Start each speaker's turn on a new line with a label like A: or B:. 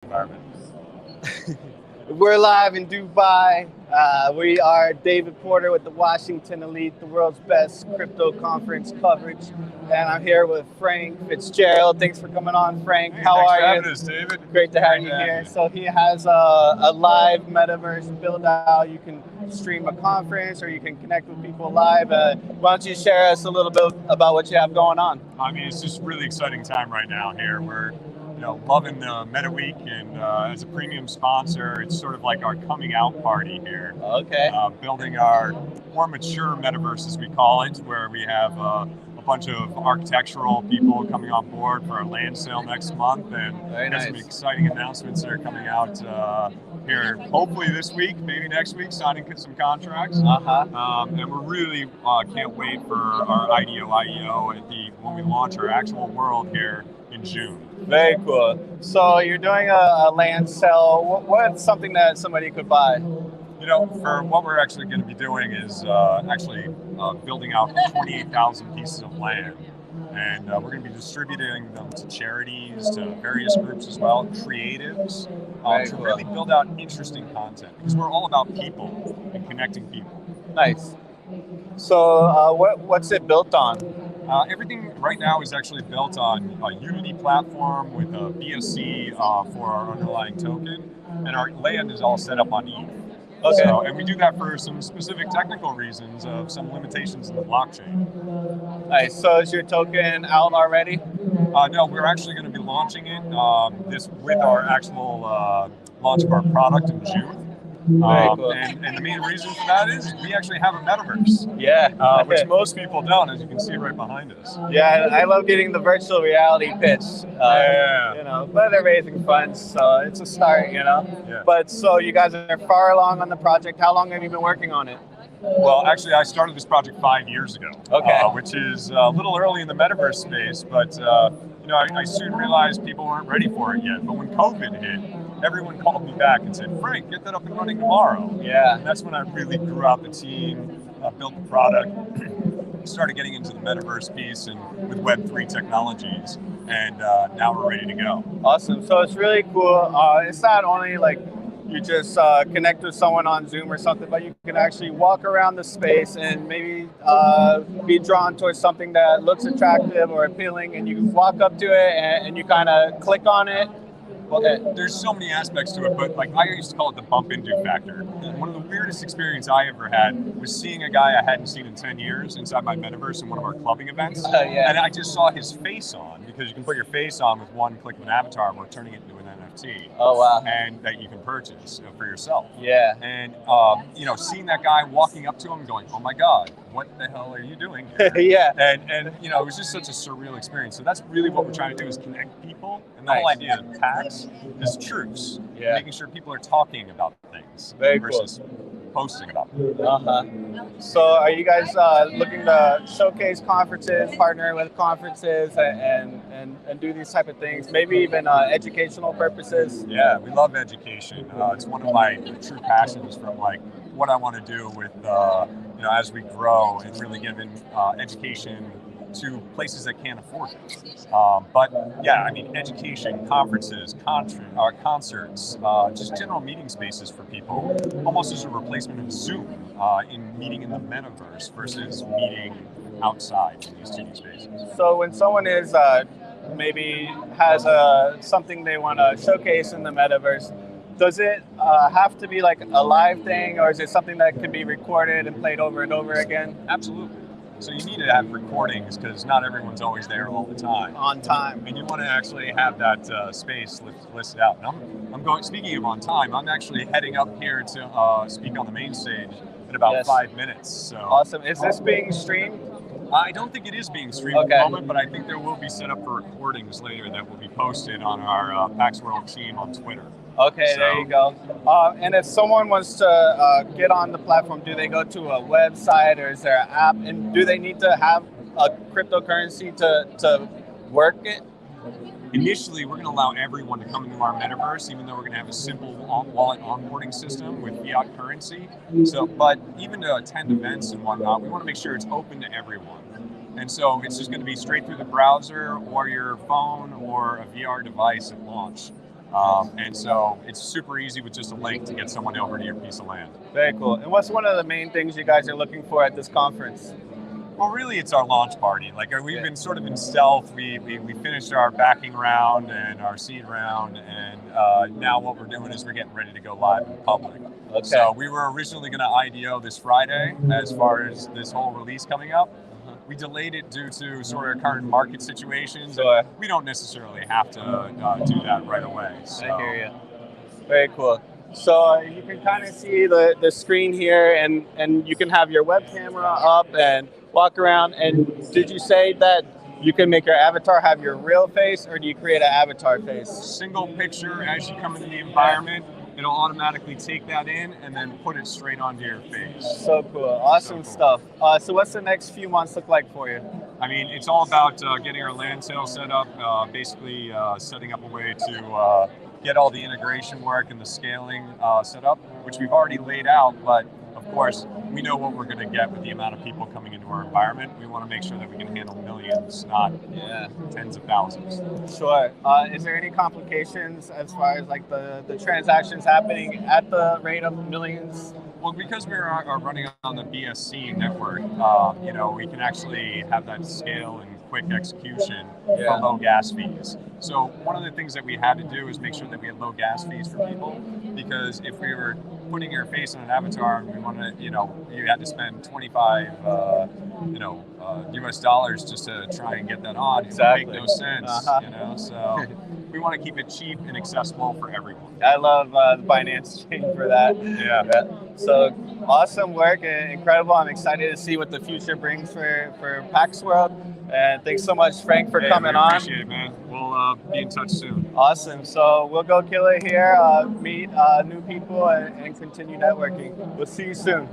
A: environment.
B: We're live in Dubai. We are David Porter with the Washington Elite, the world's best crypto conference coverage. And I'm here with Frank Fitzgerald. Thanks for coming on, Frank.
A: Hey,
B: How
A: thanks
B: are
A: for
B: you?
A: having us, David.
B: Great to have
A: Great
B: you
A: to have
B: here.
A: you.
B: So he has a live metaverse build out. You can stream a conference or you can connect with people live. Why don't you share us a little bit about what you have going on?
A: I mean, it's just a really exciting time right now here. We're loving Meta Week, and as a premium sponsor, it's sort of like our coming out party here.
B: Okay.
A: Building our more mature metaverse, as we call it, where we have a bunch of architectural people coming on board for our land sale next month, and
B: Very
A: some
B: nice.
A: exciting announcements that are coming out here, hopefully this week, maybe next week, signing some contracts. And we're really can't wait for our IDO when we launch our actual world here in June.
B: Very cool. So you're doing a land sale. What's something that somebody could buy?
A: For what we're actually going to be doing is building out 28,000 pieces of land. And we're going to be distributing them to charities, to various groups as well, creatives, to really build out interesting content. Because we're all about people and connecting people.
B: Nice. So what's it built on?
A: Everything right now is actually built on a Unity platform with a BSC for our underlying token. And our land is all set up on ETH.
B: Okay.
A: So, and we do that for some specific technical reasons of some limitations in the blockchain.
B: Nice. So is your token out already?
A: No, we're actually going to be launching it with our actual launch of our product in June.
B: Very cool.
A: And the main reason for that is we actually have a metaverse.
B: Yeah.
A: Which most people don't, as you can see right behind us.
B: Yeah, I love getting the virtual reality pitch.
A: Yeah.
B: But they're raising funds, so it's a start,
A: Yeah.
B: But so you guys are far along on the project. How long have you been working on it?
A: Well, actually, I started this project 5 years ago.
B: Okay.
A: Which is a little early in the metaverse space, but I soon realized people weren't ready for it yet. But when COVID hit, everyone called me back and said, "Frank, get that up and running tomorrow."
B: Yeah.
A: And that's when I really grew out the team, built the product, started getting into the metaverse piece and with Web3 technologies, and now we're ready to go.
B: Awesome. So it's really cool. It's not only like you just connect with someone on Zoom or something, but you can actually walk around the space and maybe be drawn towards something that looks attractive or appealing, and you walk up to it and you kind of click on it.
A: Well, there's so many aspects to it, but like I used to call it the bump into factor. One of the weirdest experiences I ever had was seeing a guy I hadn't seen in 10 years inside my metaverse in one of our clubbing events.
B: Yeah.
A: And I just saw his face on, because you can put your face on with one click of an avatar, and we're turning it into an NFT.
B: Oh, wow.
A: And that you can purchase for yourself.
B: Yeah.
A: And, seeing that guy walking up to him going, "Oh my God, what the hell are you doing here?"
B: Yeah.
A: And it was just such a surreal experience. So that's really what we're trying to do, is connect people. And the whole
B: Nice.
A: idea of PAX is truths.
B: Yeah.
A: Making sure people are talking about things
B: Very cool.
A: versus posting about them.
B: So are you guys looking to showcase conferences, partner with conferences, and do these type of things, maybe even educational purposes?
A: Yeah, we love education. It's one of my true passions from like what I want to do with, as we grow and really giving education to places that can't afford it. But yeah, I mean, education, conferences, concerts, just general meeting spaces for people, almost as a replacement of Zoom in meeting in the metaverse versus meeting outside in these 2D spaces.
B: So when someone is maybe has something they want to showcase in the metaverse, does it have to be like a live thing, or is it something that can be recorded and played over and over again?
A: Absolutely. So you need to have recordings, because not everyone's always there all the time.
B: On time.
A: And you want to actually have that space listed out. And I'm going. Speaking of on time, I'm actually heading up here to speak on the main stage in about 5 minutes. So
B: awesome. Is this being streamed?
A: I don't think it is being streamed at the moment, but I think there will be set up for recordings later that will be posted on our PAX World team on Twitter.
B: Okay, there you go. And if someone wants to get on the platform, do they go to a website, or is there an app? And do they need to have a cryptocurrency to work it?
A: Initially, we're going to allow everyone to come into our metaverse, even though we're going to have a simple wallet onboarding system with fiat currency. But even to attend events and whatnot, we want to make sure it's open to everyone. And so it's just going to be straight through the browser or your phone or a VR device at launch. And so it's super easy with just a link to get someone over to your piece of land.
B: Very cool. And what's one of the main things you guys are looking for at this conference?
A: Well, really, it's our launch party. Like we've been sort of in stealth. We finished our backing round and our seed round, and now what we're doing is we're getting ready to go live in public.
B: Okay.
A: So we were originally going to IDO this Friday as far as this whole release coming up. We delayed it due to sort of current market situations.
B: Sure.
A: We don't necessarily have to do that right away. So.
B: I hear you. Very cool. So you can kind of see the screen here, and you can have your web camera up and walk around. And did you say that you can make your avatar have your real face, or do you create an avatar face?
A: Single picture as you come into the environment. It'll automatically take that in and then put it straight onto your face.
B: So cool. Awesome stuff. So what's the next few months look like for you?
A: I mean, it's all about getting our land sale set up, basically setting up a way to get all the integration work and the scaling set up, which we've already laid out, but of course, we know what we're going to get with the amount of people coming into our environment. We want to make sure that we can handle millions, not tens of thousands.
B: Sure. Is there any complications as far as like the transactions happening at the rate of millions?
A: Well, because we are running on the BSC network, we can actually have that scale and quick execution for low gas fees. So one of the things that we had to do is make sure that we had low gas fees for people, because if we were putting your face on an avatar and we wanted to, you had to spend 25, US dollars just to try and get that on.
B: Exactly.
A: It would make no sense, so we want to keep it cheap and accessible for everyone.
B: I love the Binance chain for that.
A: Yeah.
B: So awesome work, incredible. I'm excited to see what the future brings for PAX World. And thanks so much, Frank, for coming on.
A: Appreciate it, man. We'll be in touch soon.
B: Awesome. So we'll go kill it here, meet new people, and continue networking. We'll see you soon.